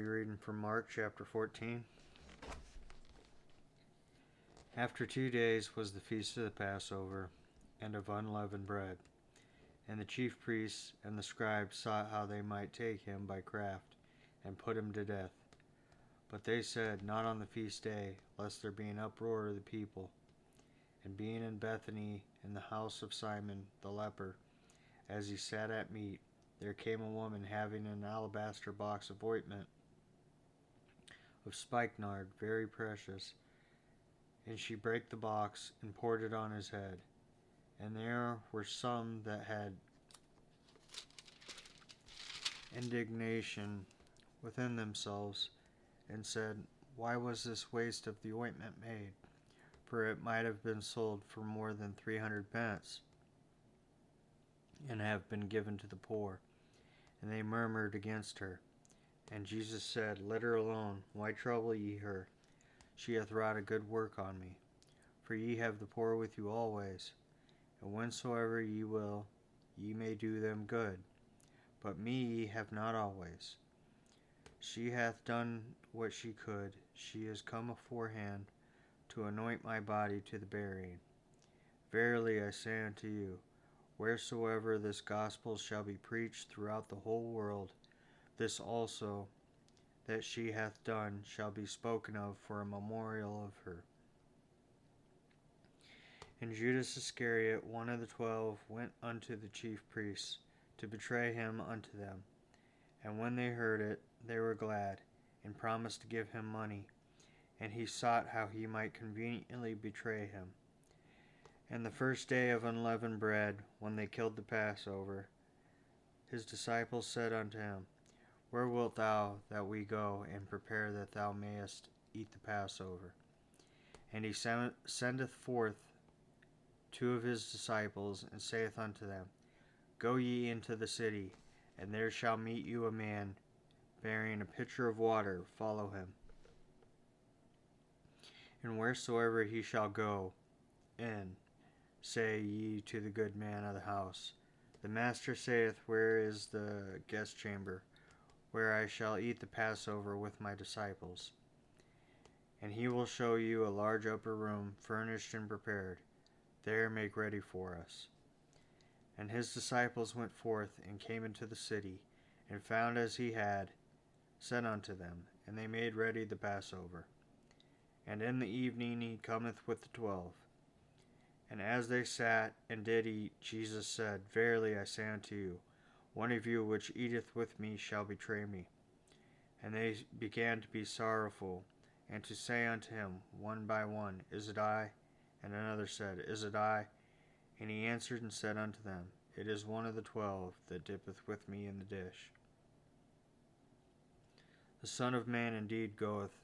Reading from Mark chapter 14. After 2 days was the feast of the Passover, and of unleavened bread. And the chief priests and the scribes sought how they might take him by craft, and put him to death. But they said, Not on the feast day, lest there be an uproar of the people. And being in Bethany, in the house of Simon the leper, as he sat at meat, there came a woman having an alabaster box of ointment of spikenard, very precious. And she brake the box, and poured it on his head. And there were some that had indignation within themselves, and said, Why was this waste of the ointment made? For it might have been sold for more than 300 pence, and have been given to the poor. And they murmured against her. And Jesus said, Let her alone, why trouble ye her? She hath wrought a good work on me. For ye have the poor with you always, and whensoever ye will, ye may do them good. But me ye have not always. She hath done what she could. She is come aforehand to anoint my body to the burying. Verily I say unto you, wheresoever this gospel shall be preached throughout the whole world, this also that she hath done shall be spoken of for a memorial of her. And Judas Iscariot, one of the 12, went unto the chief priests to betray him unto them. And when they heard it, they were glad, and promised to give him money. And he sought how he might conveniently betray him. And the first day of unleavened bread, when they killed the Passover, his disciples said unto him, Where wilt thou that we go and prepare that thou mayest eat the Passover? And he sendeth forth 2 of his disciples, and saith unto them, Go ye into the city, and there shall meet you a man bearing a pitcher of water, follow him. And wheresoever he shall go in, say ye to the good man of the house, The master saith, Where is the guest chamber, where I shall eat the Passover with my disciples? And he will show you a large upper room, furnished and prepared. There make ready for us. And his disciples went forth, and came into the city, and found as he had said unto them, and they made ready the Passover. And in the evening he cometh with the 12. And as they sat and did eat, Jesus said, Verily I say unto you, one of you which eateth with me shall betray me. And they began to be sorrowful, and to say unto him one by one, Is it I? And another said, Is it I? And he answered and said unto them, It is one of the 12 that dippeth with me in the dish. The Son of Man indeed goeth,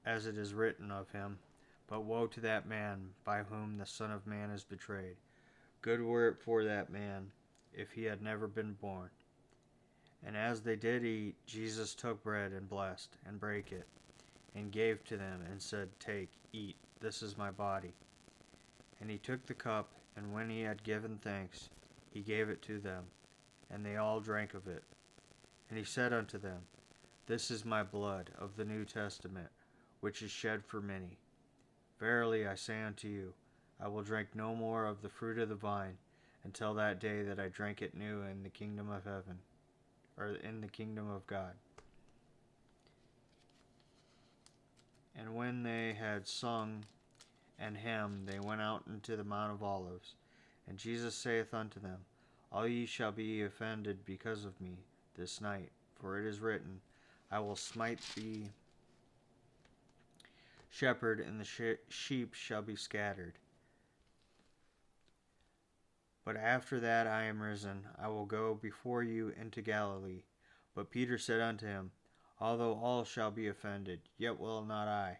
as it is written of him, but woe to that man by whom the Son of Man is betrayed. Good were it for that man, if he had never been born. And as they did eat, Jesus took bread, and blessed, and brake it, and gave to them, and said, Take, eat, this is my body. And he took the cup, and when he had given thanks, he gave it to them, and they all drank of it. And he said unto them, This is my blood of the New Testament, which is shed for many. Verily I say unto you, I will drink no more of the fruit of the vine, until that day that I drink it new in the kingdom of heaven, or in the kingdom of God. And when they had sung and hymned, they went out into the Mount of Olives. And Jesus saith unto them, All ye shall be offended because of me this night, for it is written, I will smite the shepherd, and the sheep shall be scattered. But after that I am risen, I will go before you into Galilee. But Peter said unto him, Although all shall be offended, yet will not I.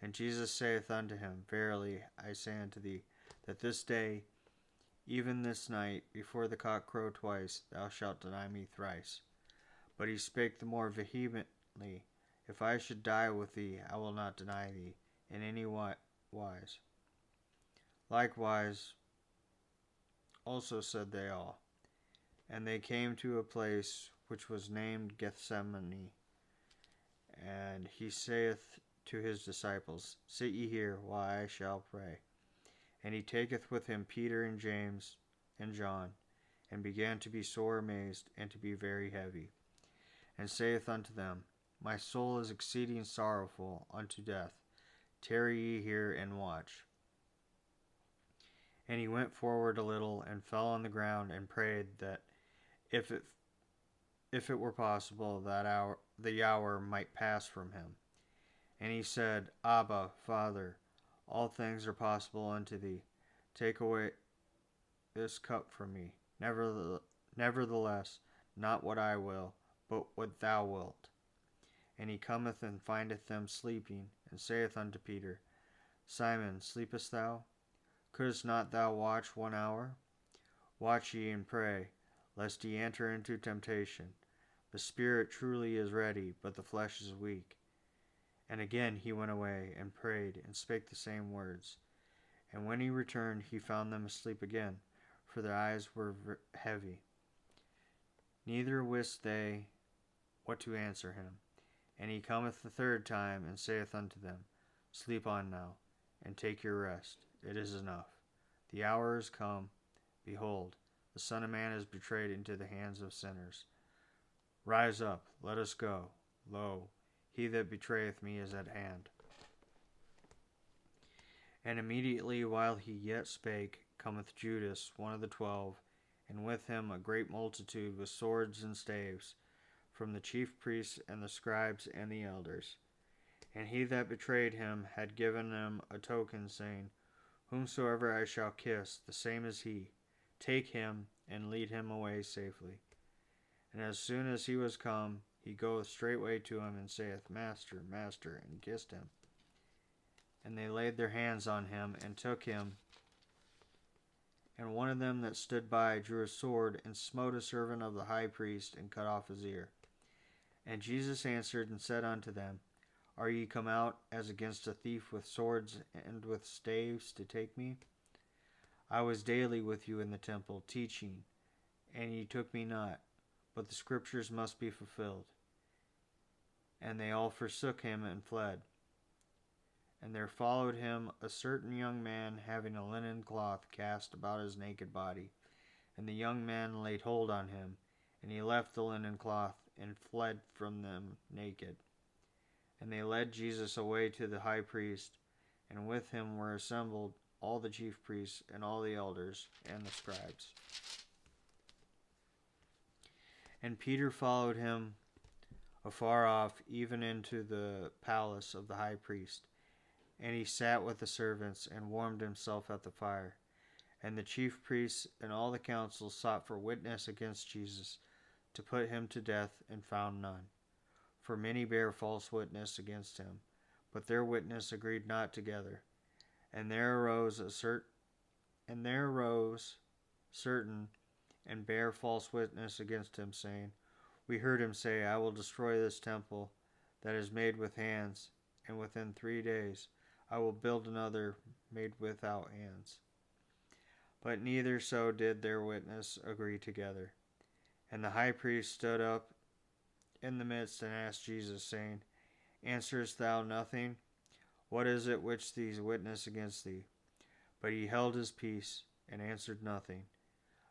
And Jesus saith unto him, Verily I say unto thee, that this day, even this night, before the cock crow twice, thou shalt deny me thrice. But he spake the more vehemently, If I should die with thee, I will not deny thee in any wise. Likewise also said they all. And they came to a place which was named Gethsemane. And he saith to his disciples, Sit ye here, while I shall pray. And he taketh with him Peter and James and John, and began to be sore amazed, and to be very heavy, and saith unto them, My soul is exceeding sorrowful unto death. Tarry ye here and watch. And he went forward a little, and fell on the ground, and prayed that if it were possible, that the hour might pass from him. And he said, Abba, Father, all things are possible unto thee. Take away this cup from me. Nevertheless, not what I will, but what thou wilt. And he cometh and findeth them sleeping, and saith unto Peter, Simon, sleepest thou? Couldst not thou watch 1 hour? Watch ye and pray, lest ye enter into temptation. The spirit truly is ready, but the flesh is weak. And again he went away, and prayed, and spake the same words. And when he returned, he found them asleep again, for their eyes were heavy. Neither wist they what to answer him. And he cometh the third time, and saith unto them, Sleep on now, and take your rest. It is enough. The hour is come. Behold, the Son of Man is betrayed into the hands of sinners. Rise up, let us go. Lo, he that betrayeth me is at hand. And immediately while he yet spake, cometh Judas, one of the 12, and with him a great multitude with swords and staves, from the chief priests and the scribes and the elders. And he that betrayed him had given them a token, saying, Whomsoever I shall kiss, the same is he. Take him, and lead him away safely. And as soon as he was come, he goeth straightway to him, and saith, Master, Master, and kissed him. And they laid their hands on him, and took him. And one of them that stood by drew a sword, and smote a servant of the high priest, and cut off his ear. And Jesus answered and said unto them, Are ye come out as against a thief with swords and with staves to take me? I was daily with you in the temple, teaching, and ye took me not, but the scriptures must be fulfilled. And they all forsook him and fled. And there followed him a certain young man, having a linen cloth cast about his naked body. And the young man laid hold on him, and he left the linen cloth, and fled from them naked. And they led Jesus away to the high priest, and with him were assembled all the chief priests, and all the elders, and the scribes. And Peter followed him afar off, even into the palace of the high priest. And he sat with the servants, and warmed himself at the fire. And the chief priests and all the council sought for witness against Jesus, to put him to death, and found none. For many bare false witness against him, but their witness agreed not together. And there arose certain, and bare false witness against him, saying, We heard him say, I will destroy this temple that is made with hands, and within 3 days I will build another made without hands. But neither so did their witness agree together. And the high priest stood up in the midst, and asked Jesus, saying, Answerest thou nothing? What is it which these witness against thee? But he held his peace, and answered nothing.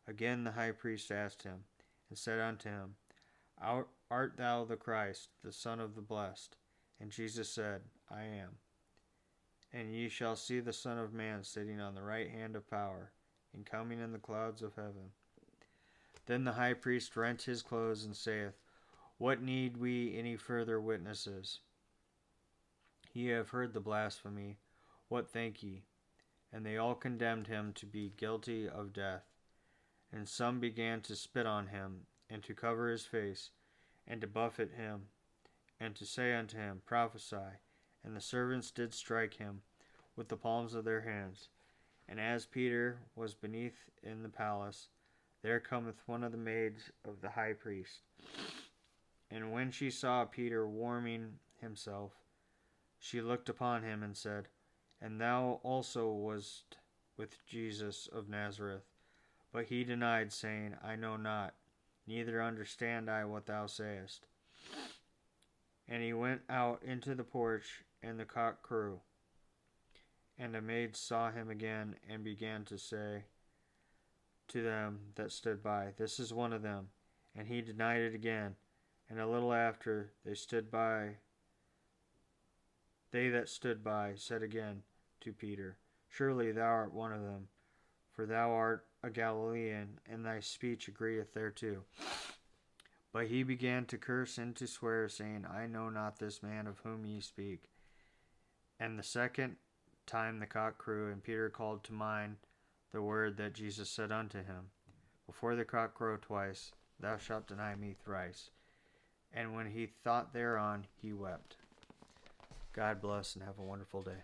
Again the high priest asked him, and said unto him, Art thou the Christ, the Son of the Blessed? And Jesus said, I am. And ye shall see the Son of Man sitting on the right hand of power, and coming in the clouds of heaven. Then the high priest rent his clothes, and saith, What need we any further witnesses? Ye have heard the blasphemy. What think ye? And they all condemned him to be guilty of death. And some began to spit on him, and to cover his face, and to buffet him, and to say unto him, Prophesy. And the servants did strike him with the palms of their hands. And as Peter was beneath in the palace, there cometh one of the maids of the high priest. And when she saw Peter warming himself, she looked upon him, and said, And thou also wast with Jesus of Nazareth. But he denied, saying, I know not, neither understand I what thou sayest. And he went out into the porch, and the cock crew. And the maids saw him again, and began to say to them that stood by, This is one of them. And he denied it again. And a little after, they that stood by said again to Peter, Surely thou art one of them, for thou art a Galilean, and thy speech agreeth thereto. But he began to curse and to swear, saying, I know not this man of whom ye speak. And the second time the cock crew, and Peter called to mind the word that Jesus said unto him, Before the cock crow twice, thou shalt deny me thrice. And when he thought thereon, he wept. God bless and have a wonderful day.